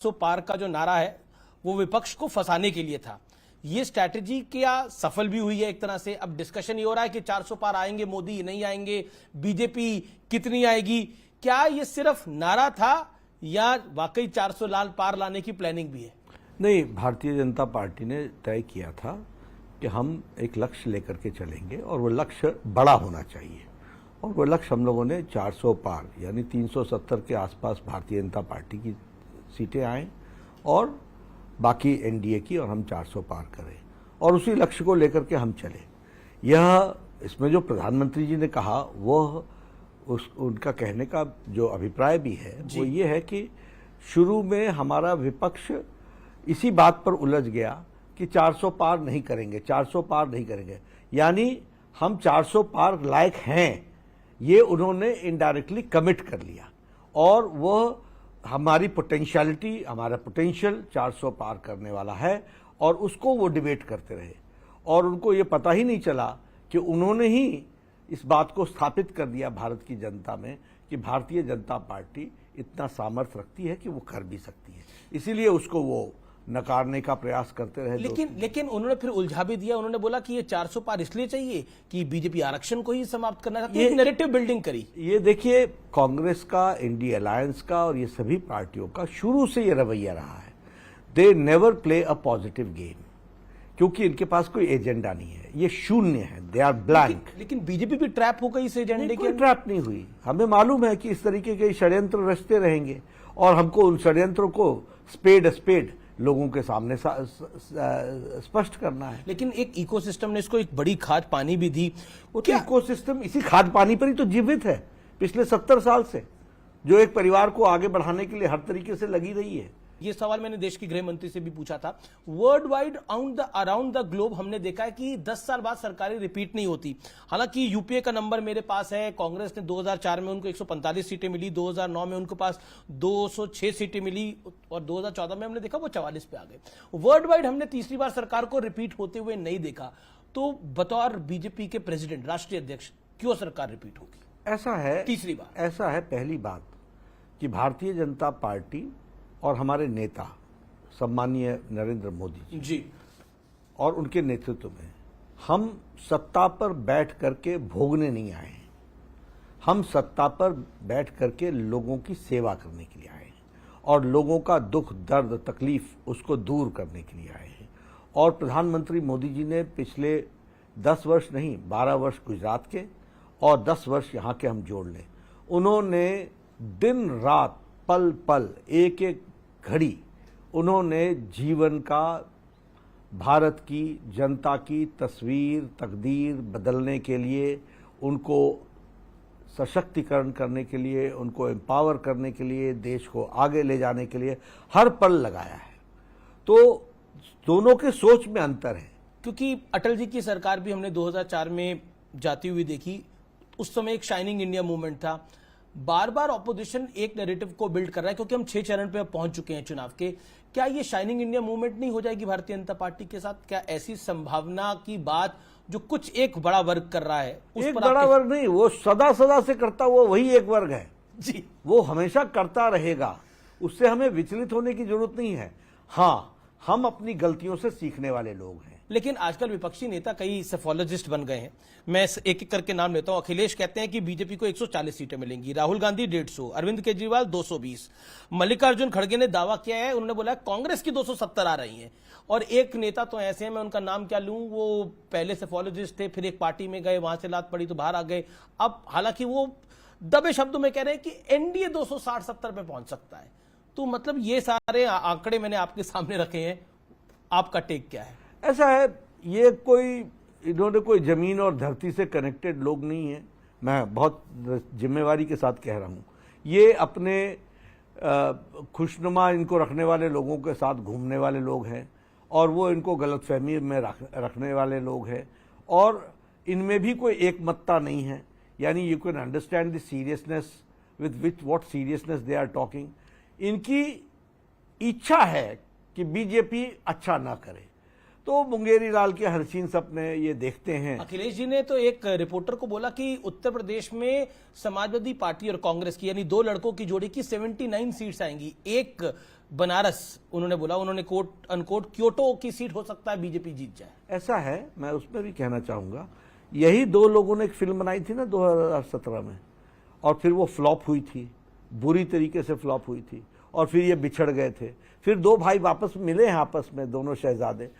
400 पार का जो नारा है वो विपक्ष को फंसाने के लिए था। ये स्ट्रैटेजी क्या सफल भी हुई है एक तरह से? अब डिस्कशन ये हो रहा है कि 400 पार आएंगे मोदी, नहीं आएंगे, बीजेपी कितनी आएगी। क्या ये सिर्फ नारा था या वाकई 400 लाल पार लाने की प्लानिंग भी है? नहीं, भारतीय जनता पार्टी ने तय किया था कि हम एक लक्ष्य लेकर के चलेंगे और वो लक्ष्य बड़ा होना चाहिए, और वो लक्ष्य हम लोगों ने 400 पार यानी 370 के आसपास भारतीय जनता पार्टी की सीटें आए और बाकी एनडीए की, और हम 400 पार करें और उसी लक्ष्य को लेकर के हम चले। यह इसमें जो प्रधानमंत्री जी ने कहा वह उनका कहने का जो अभिप्राय भी है वो ये है कि शुरू में हमारा विपक्ष इसी बात पर उलझ गया कि 400 पार नहीं करेंगे, 400 पार नहीं करेंगे, यानी हम 400 पार लायक हैं, ये उन्होंने इनडायरेक्टली कमिट कर लिया और वह हमारी पोटेंशियलिटी, हमारा पोटेंशियल 400 पार करने वाला है और उसको वो डिबेट करते रहे और उनको ये पता ही नहीं चला कि उन्होंने ही इस बात को स्थापित कर दिया भारत की जनता में कि भारतीय जनता पार्टी इतना सामर्थ्य रखती है कि वो कर भी सकती है, इसीलिए उसको वो नकारने का प्रयास करते रहे। लेकिन उन्होंने फिर उलझा भी दिया। उन्होंने बोला कि ये 400 पार इसलिए चाहिए कि बीजेपी आरक्षण को ही समाप्त करना चाहती है, एक नैरेटिव बिल्डिंग करी। ये देखिए, कांग्रेस का, इंडिया अलायंस का और ये सभी पार्टियों का शुरू से ये रवैया रहा है, they never play a positive game, क्योंकि इनके पास कोई एजेंडा नहीं है, ये शून्य है, दे आर ब्लैंक। लेकिन बीजेपी भी ट्रैप हो गई इस एजेंडे के। ट्रैप नहीं हुई, हमें मालूम है कि इस तरीके के षड्यंत्र रचते रहेंगे और हमको उन षड्यंत्रों को स्पेड लोगों के सामने स्पष्ट करना है। लेकिन एक इकोसिस्टम ने इसको एक बड़ी खाद पानी भी दी। वो तो इकोसिस्टम इसी खाद पानी पर ही तो जीवित है पिछले 70 साल से, जो एक परिवार को आगे बढ़ाने के लिए हर तरीके से लगी रही है। ये सवाल मैंने देश के गृह मंत्री से भी पूछा था। World wide around the globe हमने देखा है कि 10 साल बाद सरकारें रिपीट नहीं होती। हालांकि यूपीए का नंबर मेरे पास है, कांग्रेस ने 2004 में उनको 145 सीटें मिली, 2009 में उनके पास 206 सीटें मिली और 2014 में हमने देखा वो 44 पे आ गए। वर्ल्ड वाइड हमने तीसरी बार सरकार को रिपीट होते हुए नहीं देखा। तो बतौर बीजेपी के प्रेसिडेंट, राष्ट्रीय अध्यक्ष, क्यों सरकार रिपीट होगी? ऐसा है, तीसरी बार ऐसा है, पहली बात कि भारतीय जनता पार्टी और हमारे नेता सम्मानीय नरेंद्र मोदी जी और उनके नेतृत्व में हम सत्ता पर बैठ करके भोगने नहीं आए हैं, हम सत्ता पर बैठ करके लोगों की सेवा करने के लिए आए हैं और लोगों का दुख दर्द तकलीफ उसको दूर करने के लिए आए हैं। और प्रधानमंत्री मोदी जी ने पिछले 10 वर्ष नहीं, 12 वर्ष गुजरात के और 10 वर्ष यहाँ के हम जोड़ लें, उन्होंने दिन रात पल पल एक एक घड़ी उन्होंने जीवन का, भारत की जनता की तस्वीर तकदीर बदलने के लिए, उनको सशक्तिकरण करने के लिए, उनको एम्पावर करने के लिए, देश को आगे ले जाने के लिए हर पल लगाया है। तो दोनों के सोच में अंतर है। क्योंकि अटल जी की सरकार भी हमने 2004 में जाती हुई देखी, उस समय एक शाइनिंग इंडिया मूवमेंट था। बार बार ऑपोजिशन एक नैरेटिव को बिल्ड कर रहा है क्योंकि हम 6 चरण पे पहुंच चुके हैं चुनाव के। क्या ये शाइनिंग इंडिया मूवमेंट नहीं हो जाएगी भारतीय जनता पार्टी के साथ? क्या ऐसी संभावना की बात जो कुछ एक बड़ा वर्ग कर रहा है उस एक पर बड़ा वर्ग नहीं, वो सदा से करता हुआ वही एक वर्ग है जी, वो हमेशा करता रहेगा, उससे हमें विचलित होने की जरूरत नहीं है। हाँ, हम अपनी गलतियों से सीखने वाले लोग हैं। लेकिन आजकल विपक्षी नेता कई सेफोलॉजिस्ट बन गए हैं। मैं एक एक करके नाम लेता हूं। अखिलेश कहते हैं कि बीजेपी को 140 सीटें मिलेंगी, राहुल गांधी 150, अरविंद केजरीवाल 220, मल्लिकार्जुन खड़गे ने दावा किया है, उन्होंने बोला कांग्रेस की 270 आ रही हैं। और एक नेता तो ऐसे हैं, मैं उनका नाम क्या लूं, वो पहले सेफोलॉजिस्ट थे, फिर एक पार्टी में गए, वहां से लात पड़ी तो बाहर आ गए। अब हालांकि वो दबे शब्दों में कह रहे हैं कि एनडीए 260-70 पे पहुंच सकता है। तो मतलब ये सारे आंकड़े मैंने आपके सामने रखे हैं, आपका टेक क्या है? ऐसा है, ये इन्होंने कोई जमीन और धरती से कनेक्टेड लोग नहीं है, मैं बहुत जिम्मेवारी के साथ कह रहा हूँ। ये अपने खुशनुमा इनको रखने वाले लोगों के साथ घूमने वाले लोग हैं और वो इनको गलतफहमी में रखने वाले लोग हैं और इनमें भी कोई एकमतता नहीं है। यानी you can understand the seriousness with what seriousness they are talking. इनकी इच्छा है कि बीजेपी अच्छा ना करे, तो मुंगेरी लाल के हसीन सपने ये देखते हैं। अखिलेश जी ने तो एक रिपोर्टर को बोला कि उत्तर प्रदेश में समाजवादी पार्टी और कांग्रेस की यानी 2 लड़कों की जोड़ी की 79 सीट्स आएंगी। एक बनारस उन्होंने बोला, उन्होंने कोट अनकोट क्योटो की सीट हो सकता है बीजेपी जीत जाए। ऐसा है, मैं उसमें भी कहना चाहूंगा, यही दो लोगों ने एक फिल्म बनाई थी ना 2017 में, और फिर वो फ्लॉप हुई थी, बुरी तरीके से फ्लॉप हुई थी, और फिर ये बिछड़ गए थे। फिर दो भाई वापस मिले हैं आपस में, दोनों शहजादे।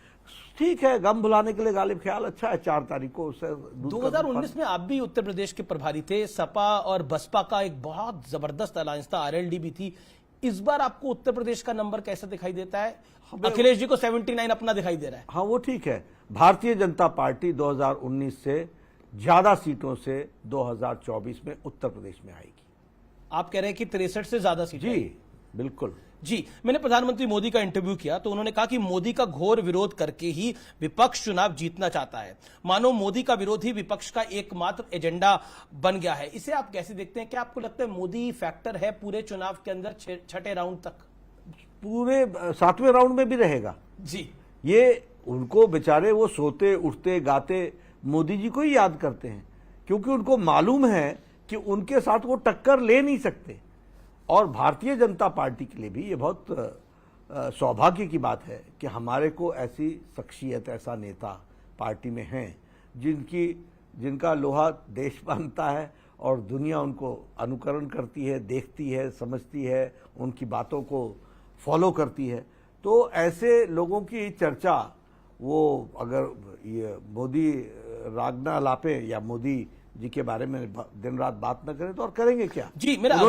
ठीक है, गम भुलाने के लिए गालिब ख्याल अच्छा है, 4 तारीख को उसे 2019 में आप भी उत्तर प्रदेश के प्रभारी थे, सपा और बसपा का एक बहुत जबरदस्त अलायंस था, आरएलडी भी थी। इस बार आपको उत्तर प्रदेश का नंबर कैसा दिखाई देता है? अखिलेश जी को 79 अपना दिखाई दे रहा है। हाँ, वो ठीक है। भारतीय जनता पार्टी 2019 से ज्यादा सीटों से 2024 में उत्तर प्रदेश में आएगी। आप कह रहे हैं कि 63 से ज्यादा सीटें? जी बिल्कुल। जी, मैंने प्रधानमंत्री मोदी का इंटरव्यू किया तो उन्होंने कहा कि मोदी का घोर विरोध करके ही विपक्ष चुनाव जीतना चाहता है। मानो मोदी का विरोध ही विपक्ष का एकमात्र एजेंडा बन गया है। इसे आप कैसे देखते हैं? क्या आपको लगता है मोदी फैक्टर है पूरे चुनाव के अंदर, छठे राउंड तक? पूरे 7वें राउंड में भी रहेगा जी। ये उनको बेचारे, वो सोते उठते गाते मोदी जी को ही याद करते हैं, क्योंकि उनको मालूम है कि उनके साथ वो टक्कर ले नहीं सकते। और भारतीय जनता पार्टी के लिए भी ये बहुत सौभाग्य की बात है कि हमारे को ऐसी शख्सियत, ऐसा नेता पार्टी में हैं जिनका लोहा देश मानता है और दुनिया उनको अनुकरण करती है, देखती है, समझती है, उनकी बातों को फॉलो करती है। तो ऐसे लोगों की चर्चा, वो अगर ये मोदी राग ना लापे या मोदी जी के बारे में दिन रात बात न करें तो और करेंगे क्या? जी, मेरा